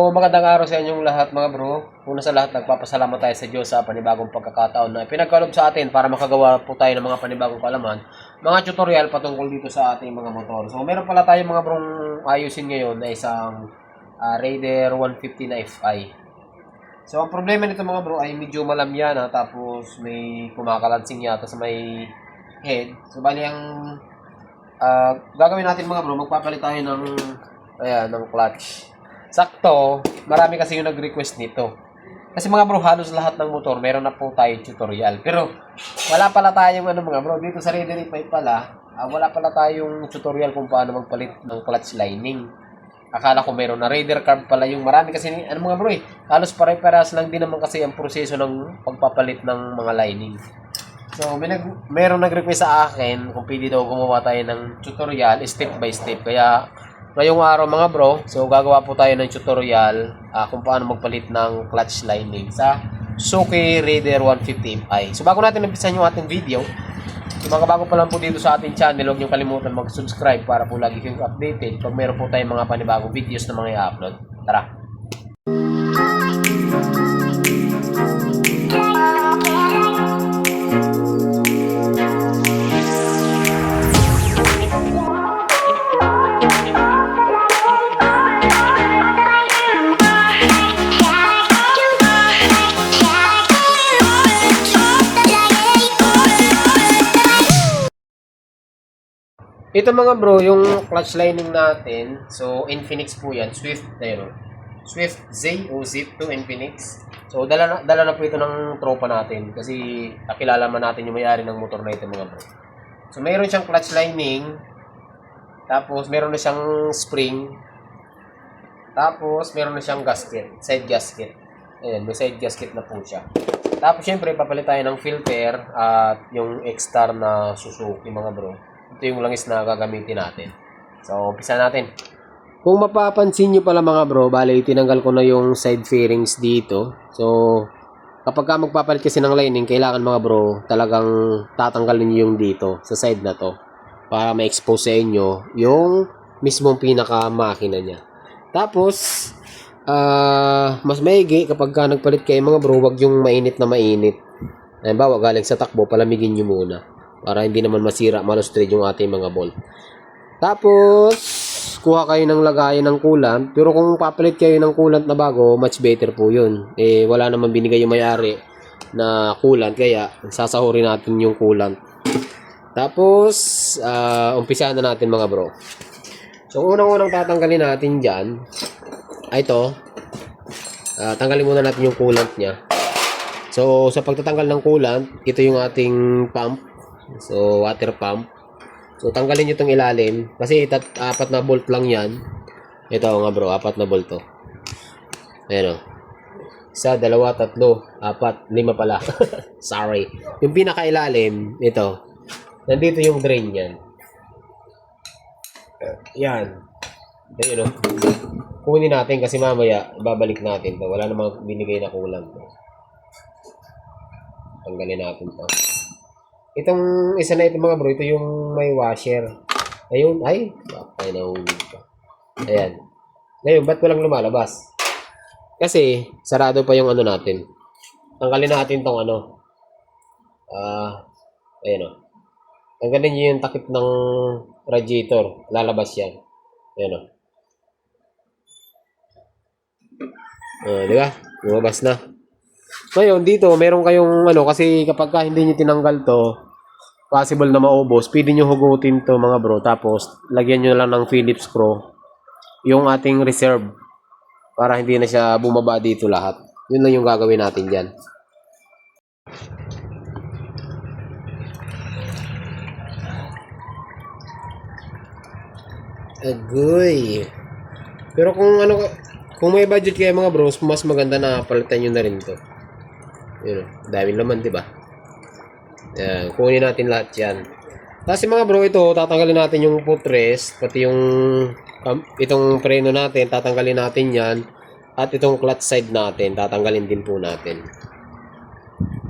So, magandang araw sa inyong lahat mga bro. Una sa lahat, nagpapasalamat tayo sa Diyos sa panibagong pagkakataon na pinagkaloob sa atin para makagawa po tayo ng mga panibagong kalaman, mga tutorial patungkol dito sa ating mga motor. So, meron pala tayong mga brong ayusin ngayon na isang Raider 150 na FI. So, ang problema nito mga bro ay medyo malamya na, tapos may kumakalansing yata sa may head. So, bali ang gagawin natin mga bro, magpapalit tayo ng clutch. Sakto, marami kasi yung nag-request nito. Kasi mga bro, halos lahat ng motor, meron na po tayo tutorial. Pero, wala pala tayong mga bro, dito sa Raider 5 pala, wala pala tayong tutorial kung paano magpalit ng clutch lining. Akala ko meron na. Raider carb pala yung marami kasi, mga bro halos pare-parehas lang din naman kasi ang proseso ng pagpapalit ng mga lining. So, meron nag-request sa akin kung pwede daw gumawa tayo ng tutorial step by step. Kaya, ngayong araw mga bro, so gagawa po tayo ng tutorial kung paano magpalit ng clutch lining sa Suzuki Raider 150i. So bago natin umpisan yung ating video, kung mga bago pa lang po dito sa ating channel, huwag niyong kalimutan mag-subscribe para po lagi kayong updated pag meron po tayong mga panibagong videos na mga i-upload. Tara! Ito mga bro, yung clutch lining natin, so Infinix po yan, Swift, Swift Z o Zip to Infinix. So dala na po ito ng tropa natin kasi nakilala man natin yung may-ari ng motor na ito mga bro. So mayroon siyang clutch lining, tapos meron na siyang spring, tapos meron na siyang gasket, side gasket. Ayan, may side gasket na po siya. Tapos syempre papalit tayo ng filter at yung X-Star na Suzuki mga bro. Ito yung langis na gagamitin natin. So, umpisa natin. Kung mapapansin nyo pala mga bro, bali tinanggal ko na yung side fairings dito. So, kapag ka magpapalit kasi ng lining, kailangan mga bro, talagang tatanggalin nyo yung dito, sa side na to. Para ma-expose sa inyo yung mismong pinaka-makina niya. Tapos, mas maigi kapag ka nagpalit kayo mga bro, wag yung mainit na mainit. Halimbawa, galing sa takbo, palamigin nyo muna. Para hindi naman masira, malustred yung ating mga bolt. Tapos, kuha kayo ng lagayan ng coolant. Pero kung papalit kayo ng coolant na bago, much better po yun. Wala naman binigay yung may-ari na coolant, kaya sasahurin natin yung coolant. Tapos, umpisahan na natin mga bro. So, unang-unang tatanggalin natin dyan, ay ito. Tanggalin muna natin yung coolant nya. So, sa pagtatanggal ng coolant, ito yung ating pump. So, water pump. So, tanggalin nyo itong ilalim. Kasi 4 na bolt lang yan. Ito nga bro, 4 na bolt to. Ayan o. 1, 2, 3, 4, 5 pala. Sorry. Yung pinakailalim, ito. Nandito yung drain yan. Yan. Ayan o. Kunin natin kasi mamaya, babalik natin to. Wala namang binigay na kulang. Tanggalin natin to. Itong isa na ito mga bro, ito yung may washer. Ayun, ay nahulog pa. Ayan. Ngayon, ba't walang lumalabas? Kasi, sarado pa yung ano natin. Tanggalin natin tong ayan o. Tanggalin nyo yung takip ng radiator. Lalabas yan. Ayan o. Di ba? Lumabas na. Ngayon, dito, meron kayong kasi kapag hindi nyo tinanggal to, possible na maubos, pwede nyo hugutin to mga bro, tapos lagyan nyo lang ng Phillips screw yung ating reserve para hindi na siya bumaba dito lahat. Yun lang yung gagawin natin dyan. Agoy. Pero kung may budget kayo mga bros, mas maganda na palitan nyo na rin to. Yun, dami naman, di ba? Yan, kunin natin lahat yan. Kasi mga bro, ito, tatanggalin natin yung footrest, pati yung itong preno natin, tatanggalin natin yan. At itong clutch side natin, tatanggalin din po natin.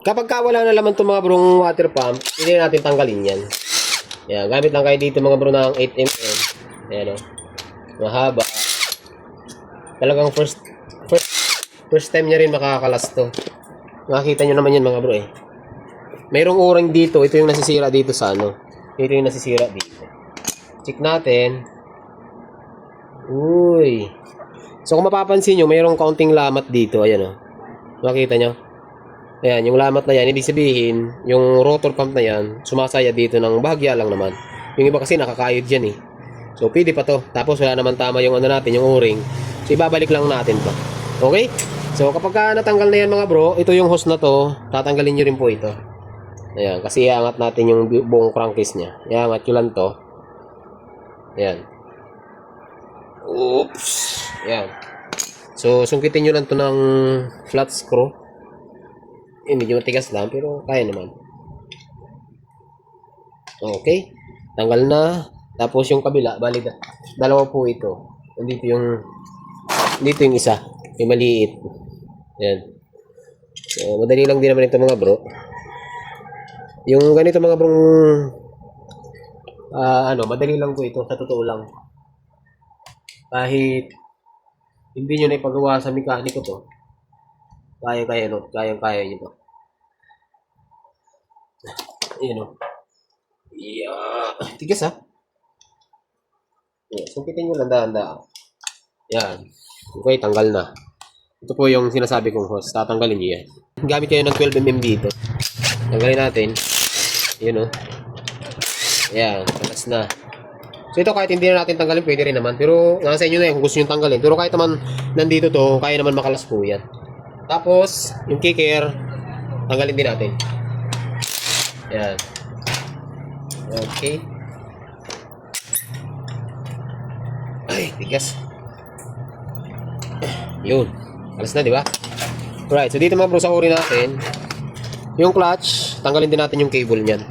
Kapag wala na laman itong mga bro water pump, hindi natin tanggalin yan. Yan, gamit lang kayo dito mga bro ng 8mm. Ayan o. Mahaba. Talagang First time niya rin makakalas to. Makikita nyo naman yan mga bro eh. Mayroong o-ring dito. Ito yung nasisira dito sa ano. Ito yung nasisira dito. Check natin. Uy. So kung mapapansin nyo, mayroong kaunting lamat dito. Ayan o. Makita nyo? Ayan, yung lamat na yan. Ibig sabihin, yung rotor pump na yan, sumasaya dito ng bahagya lang naman. Yung iba kasi nakakayod dyan eh. So pwede pa to. Tapos wala naman tama yung ano natin, yung o-ring. So ibabalik lang natin to. Okay? So kapag ka natanggal na yan mga bro, ito yung hose na to, tatanggalin nyo rin po ito. Ayan, kasi iangat natin yung buong crankcase nya. Iangat nyo lang to. Ayan. Oops. Ayan. So sungkitin nyo lang to ng flat screw. Medyo matigas lang, pero kaya naman. Okay. Tanggal na. Tapos yung kabila, bali dalawa po ito. Dito yung isa. Yung maliit. Ayan. So, madali lang din naman ito mga bro. Yung ganito mga bro, madali lang po ito. Sa totoo lang. Kahit hindi nyo na ipagawa sa mekaniko to, kaya nyo to. Ayan o. Yeah. Tigas ha. Yeah, sungkitin nyo lang dahan-dahan. Yan. Okay, tanggal na. Ito po yung sinasabi kong hose. Tatanggalin nyo yan. Gamit kayo ng 12mm dito. Tanggalin natin. Yun o. Ayan. Talas na. So ito kahit hindi na natin tanggalin, pwede rin naman. Pero nasa inyo na yan kung gusto nyo tanggalin. Pero kahit naman nandito to, kaya naman makalas po yan. Tapos, yung kicker, tanggalin din natin. Ayan. Okay. Ay, tigas. Yun. Alas na, di ba? Alright, so dito mga bro sa uri natin, yung clutch, tanggalin din natin yung cable niyan.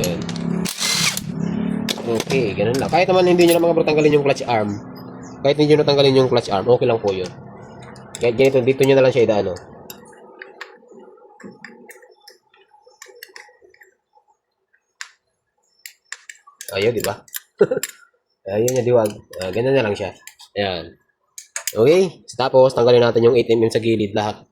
Ayan. Okay, ganun lang. Kahit naman hindi nyo na mga bro tanggalin yung clutch arm. Kahit hindi nyo na tanggalin yung clutch arm, okay lang po yun. Kahit ganito, dito nyo na lang siya idaan. Ayun, di ba? Ayun yung diwag. Ganyan na lang siya. Ayan. Okay. Tapos, tanggalin natin yung 8mm sa gilid lahat.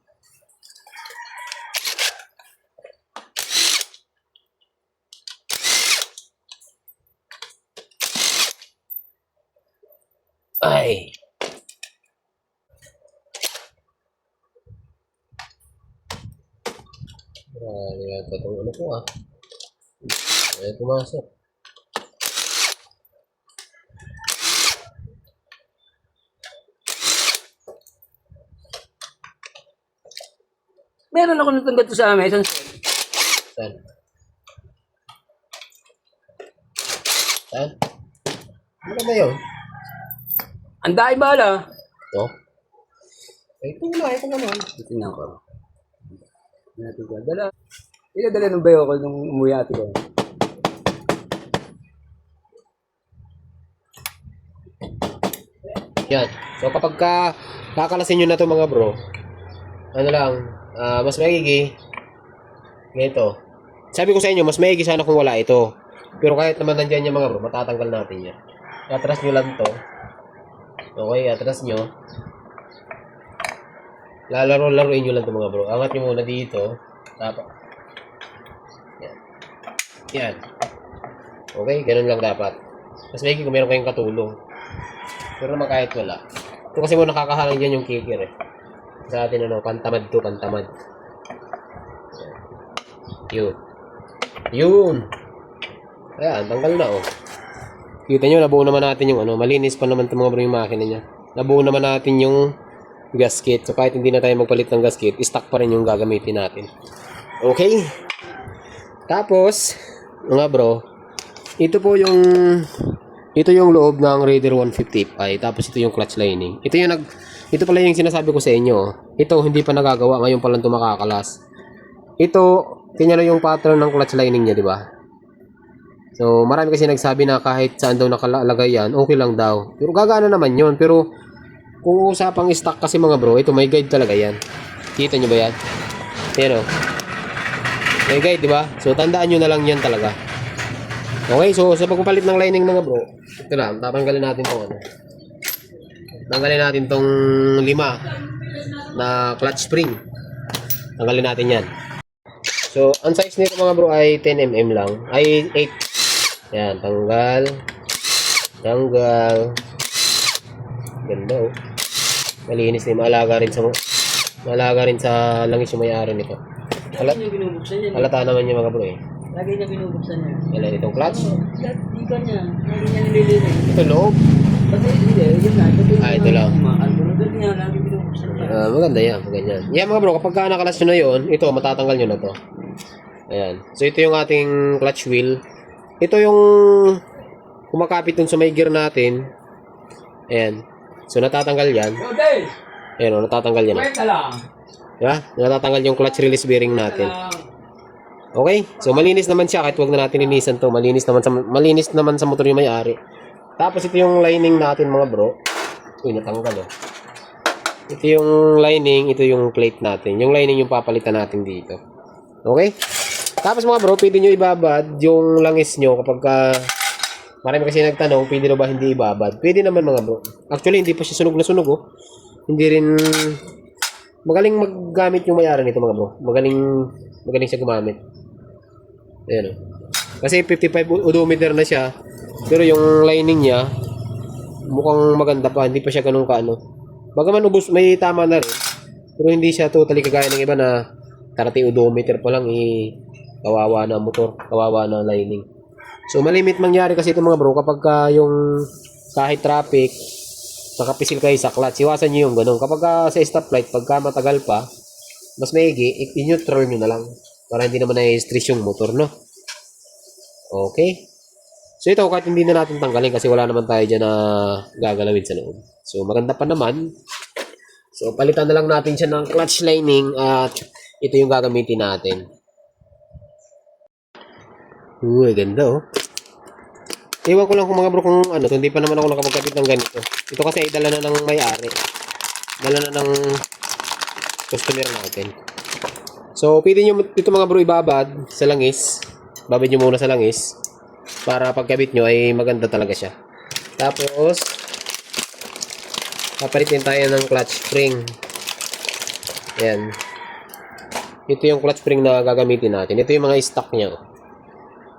Ay. Ayan, itong ano po ah. Ayan, pumasok. Meron ako natanggap to sa Amazon. Saan? Saan? Ano ba yun? Ang dahil bala. Ito? Ito naman. Tingnan ko. Natin ko. Dala ng bayo ko nung umuwi ate ko. Yan. So kapag kakalasin nyo na to mga bro, ano lang, mas maigi ganito. Sabi ko sa inyo, mas maigi sana kung wala ito. Pero kahit naman nandyan yung mga bro, matatanggal natin yan. Atras nyo lang to. Okay, atras nyo. Lalaro-laruin nyo lang to mga bro. Angat nyo muna dito. Tapos. Yan. Yan. Okay, ganun lang dapat. Mas maigi kung meron kayong katulong. Pero naman kahit wala. Ito kasi mo nakakahalang dyan yung kicker eh. Sa atin ano, pantamad to, pantamad. Yun. Yun. Ayan, tanggal na oh. Kita nyo, nabuo naman natin yung ano, malinis pa naman itong mga bro yung makina niya. Nabuo naman natin yung gasket. So kahit hindi na tayo magpalit ng gasket, stock pa rin yung gagamitin natin. Okay. Tapos, mga bro, ito yung loob ng Raider 150 ay tapos ito yung clutch lining. Ito pala yung sinasabi ko sa inyo. Ito hindi pa nagagawa, ngayon pa lang ito makakalas. Ito, tingnan nyo yung pattern ng clutch lining niya, di ba? So, marami kasi nagsabi na kahit saan daw nakalagay yan, okay lang daw. Pero gagana naman yun. Pero, kung usapang stock kasi mga bro, ito may guide talaga yan. Kita nyo ba yan? Ayan o. May guide, di ba? So, tandaan nyo na lang yan talaga. Okay, so sa pagpapalit ng lining mga bro, ito lang, tatanggalin natin tong ano. Tanggalin natin tong 5 na clutch spring. Tanggalin natin yan. So, ang size nito mga bro ay 10 mm lang. Ay 8. Yan, tanggal. Tanggal. Ganda oh. Malinis din, maalaga rin sa langis yung may-ari nito. Lagi niya binubuksan yan. Halata naman yung mga bro eh. Lagi niya binubuksan yan. Kailan itong clutch? Di ka niya. Lagi niya nililinis. Ito loob. Kasi hindi, yun na. Ito lang. Alburodot niya, lagi binubuksan niya. Maganda yan, ganyan. Yan mga bro, kapag nakalas nyo na yun, ito, matatanggal nyo na to. Ayan. So, ito yung ating clutch wheel. Ito yung kumakapit dun sa may gear natin. Ayan. So, natatanggal yan. Okay! Ayan o, natatanggal yan. Kwenta lang. Diba? Natatanggal yung clutch release bearing natin. Okay? So, malinis naman siya kahit wag na natin linisan to. Malinis naman sa motor yung may-ari. Tapos, ito yung lining natin mga bro. Uy, natanggal oh. Ito yung lining, ito yung plate natin. Yung lining yung papalitan natin dito. Okay? Tapos mga bro, pwede nyo ibabad yung langis nyo kapag marami kasi nagtanong, pwede na ba hindi ibabad? Pwede naman mga bro. Actually, hindi pa siya sunog na sunog oh. Hindi rin magaling maggamit yung may-ari nito mga bro. Magaling siya gumamit. Ayan oh. Kasi 55 odometer na siya. Pero yung lining niya mukhang maganda pa, hindi pa siya ganun kaano. Bagaman ubos, may tama na rin. Pero hindi siya totally kagaya ng iba na 30 odometer pa lang kawawa na motor, kawawa na lining. So malimit mangyari kasi ito mga bro kapag yung kahit traffic nakapisil kayo sa clutch, iwasan nyo yung ganun. Kapag sa stoplight, pagka matagal pa, mas maigi, i-neutral nyo na lang para hindi naman na-stress yung motor, no? Okay. So ito, kahit hindi na natin tanggalin kasi wala naman tayo dyan na gagalawin sa loob. So maganda pa naman. So palitan na lang natin siya ng clutch lining at ito yung gagamitin natin. Uy, ganda oh. Ewan ko lang kung mga bro kung ano, hindi pa naman ako nakapagkabit ng ganito. Ito kasi ay dala na ng may-ari. Dala na ng customer natin. So pwede nyo ito mga bro ibabad sa langis. Babad nyo muna sa langis. Para pagkabit nyo ay maganda talaga siya. Tapos papalitin tayo ng clutch spring. Ayan. Ito yung clutch spring na gagamitin natin. Ito yung mga stock niya.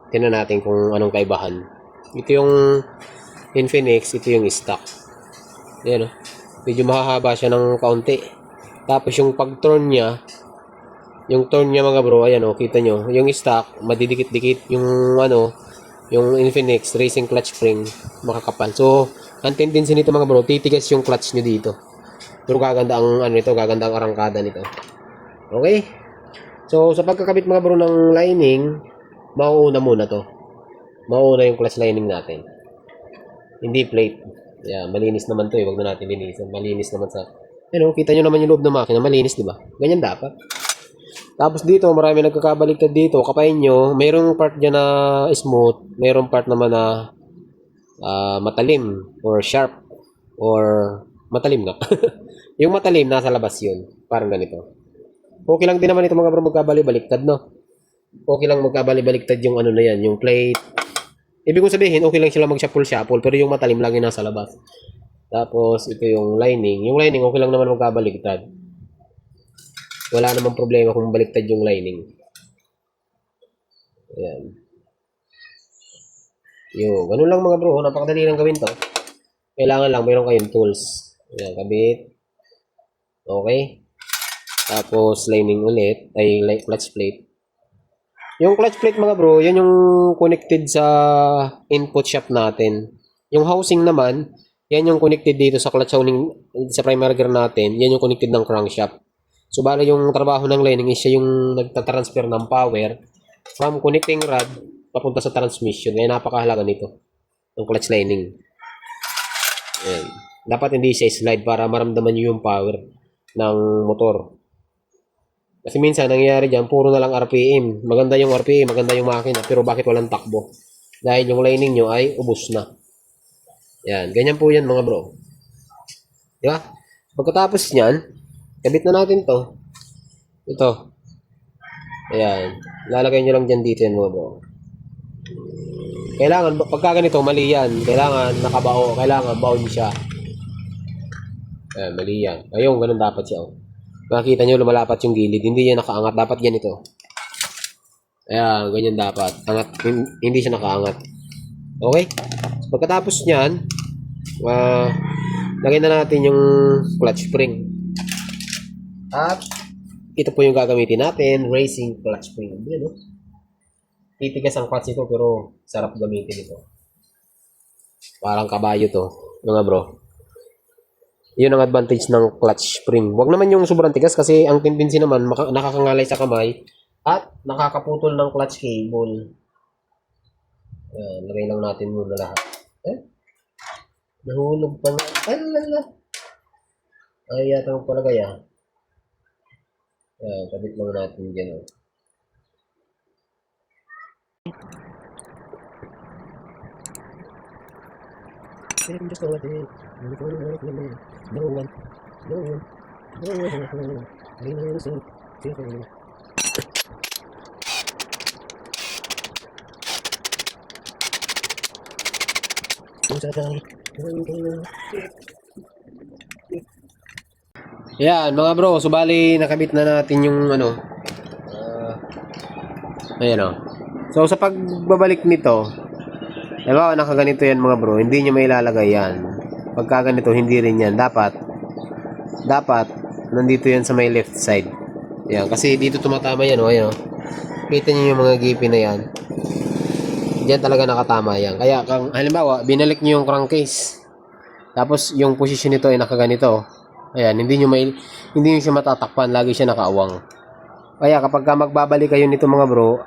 Tingnan natin kung anong kaibahan. Ito yung Infinix, ito yung stock. Ayan o. Medyo mahahaba siya ng kaunti. Tapos yung pag-turn niya, mga bro, ayan o, kita nyo. Yung stock, madidikit-dikit. Yung yung Infinix racing clutch spring, makakapal. So, ang tendency nito mga bro, titigas yung clutch nyo dito. Pero gaganda ang gaganda ang arangkada nito. Okay? So, sa pagkakabit mga bro ng lining, mauuna muna to. Mauuna yung clutch lining natin. Hindi plate. Yeah, malinis naman to eh. Wag na natin linisan. Malinis naman sa... kita nyo naman yung loob ng makina. Malinis, di ba? Ganyan dapat. Tapos dito, marami nagkakabaliktad dito. Kapain nyo, mayroong part dyan na smooth. Mayroong part naman na matalim or sharp or matalim nga. Yung matalim, nasa labas yun. Parang ganito. Okay lang din naman ito mga bro magkabali-baliktad, no? Okay lang magkabali-baliktad yung ano na yan, yung plate. Ibig kong sabihin, okay lang sila mag-shuffle-shuffle, pero yung matalim lagi nasa labas. Tapos, ito yung lining. Yung lining, okay lang naman magkabaliktad. Wala namang problema kung baliktad yung lining. Ayan. Yung, ganun lang mga bro. Napakadali lang gawin to. Kailangan lang, mayroon kayong tools. Ayan, kabit. Okay. Tapos, lining ulit. Ay, clutch plate. Yung clutch plate mga bro, yan yung connected sa input shaft natin. Yung housing naman, yan yung connected dito sa clutch housing sa primary gear natin. Yan yung connected ng crankshaft. So bala yung trabaho ng lining is siya yung nagtatransfer ng power from connecting rod papunta sa transmission. Kaya napakahalaga nito. Yung clutch lining. Ayan. Dapat hindi siya slide para maramdaman nyo yung power ng motor. Kasi minsan, nangyayari dyan, puro na lang RPM. Maganda yung RPM, maganda yung makina, pero bakit walang takbo? Dahil yung lining nyo ay ubos na. Yan, ganyan po yan mga bro. Diba? Pagkatapos nyan, kabit na natin to. Ito. Ayan. Lalagay nyo lang dyan dito yan mga bro. Kailangan, pagka ganito, mali yan. Kailangan nakabao. Kailangan baon siya. Ayan, mali yan. Ayun, ganun dapat siya. Oh. Makikita nyo, lumalapat yung gilid. Hindi yan nakaangat. Dapat ganito. Ayan, ganyan dapat. Angat, hindi siya nakaangat. Okay? So, pagkatapos nyan, lagyan na natin yung clutch spring. At, ito po yung gagamitin natin. Racing clutch spring. Yan, no? Titigas ang clutch ito, pero sarap gamitin ito. Parang kabayo to, mga bro. Yun ang advantage ng clutch spring. Huwag naman yung sobrang tigas kasi ang tendency naman nakakangalay sa kamay at nakakaputol ng clutch cable. Ayan, lagay lang natin muna lahat. Nahulog pa nga. Alala. Ay, yata magpalagay ah. Ayan, kabit lang natin dyan. Oh. Just go ahead. No one. Yan mga bro, so bali nakabit na natin yung ano. Ayan o. So sa pagbabalik nito, diba nakaganito yan mga bro, hindi nyo may ilalagay yan. Pagka ganito, hindi rin yan. Dapat nandito yan sa may left side. Yan, kasi dito tumatama yan o. Ayan o. Kita nyo yung mga gipi na yan. Diyan talaga nakatama yan. Kaya kung halimbawa, binalik nyo yung crankcase. Tapos yung position nito ay nakaganito. Ayan, hindi nyo siya matatakpan. Lagi siya nakaawang. Kaya kapag magbabalik kayo nito mga bro,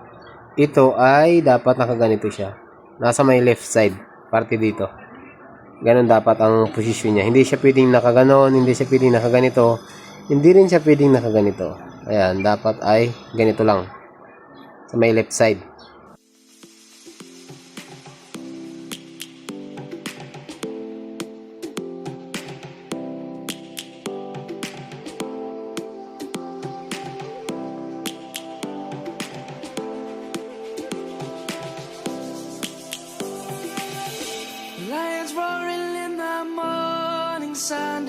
ito ay dapat nakaganito siya. Nasa may left side. Parte dito. Ganon dapat ang posisyon niya. Hindi siya pwedeng nakaganon. Hindi siya pwedeng nakaganito. Hindi rin siya pwedeng nakaganito. Ayan, dapat ay ganito lang. Sa may left side. Lions roaring in the morning sun,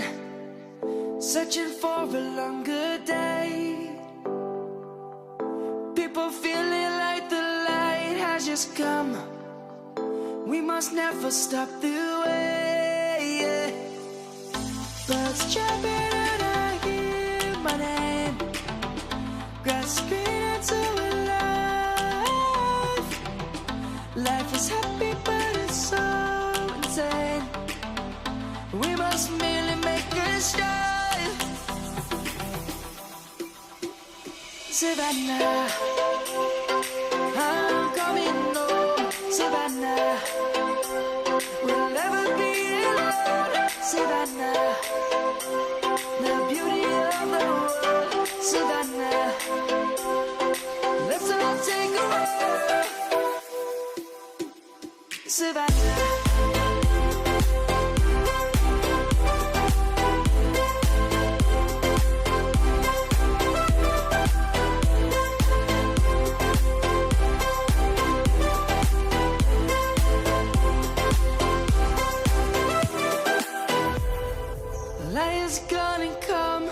searching for a longer day. People feeling like the light has just come. We must never stop the way. Birds chirping and I hear my name, grasping into life. Life is happy but it's so insane. We must merely make a start. Savannah, I'm coming home. Savannah, we'll never be alone. Savannah, the beauty of the world. Savannah, let's all take a ride. Savannah. Lion's gonna come.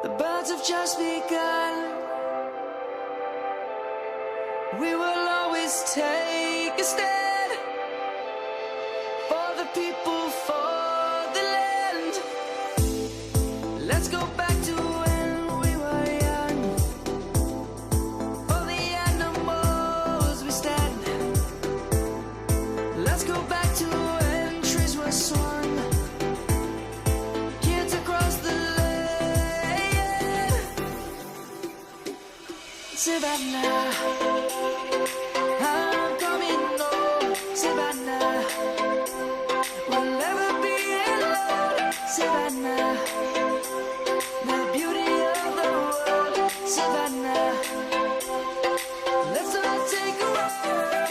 The birds have just begun. We will always take a stand for the people, for the land. Let's go back to when we were young. For the animals we stand. Let's go back to when trees were swung. Kids across the land. Savannah, I'm coming home. Savannah, we'll never be alone. Savannah, the beauty of the world. Savannah, let's all take a ride.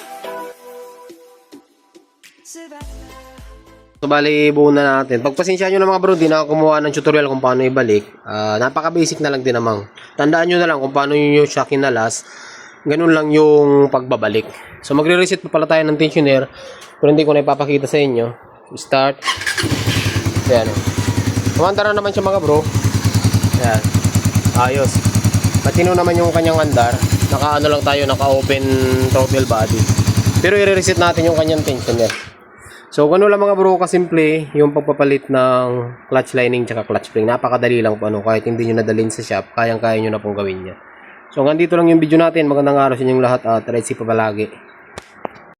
Savannah. So bali buo na natin. Pagpasensya nyo na mga bro, di na ako kumuha ng tutorial kung paano ibalik. Napaka basic na lang din namang. Tandaan nyo na lang kung paano nyo siya kinalas. ganun lang yung pagbabalik. So magre-reset pa pala tayo ng tensioner, pero hindi ko na ipapakita sa inyo. Start. Ayan. Kumanda na naman siya mga bro. Ayan. Ayos. Matino naman yung kanyang andar. Naka-ano lang tayo, naka-open throttle body. Pero i-reset natin yung kanyang tensioner. So, ganun lang mga bro, kasimple yung pagpapalit ng clutch lining tsaka clutch spring. Napakadali lang po, ano, kahit hindi nyo nadalhin sa shop, kayang-kaya nyo na pong gawin niya. So, hanggang dito lang yung video natin. Magandang araw sa inyong lahat at ride safe pa palagi.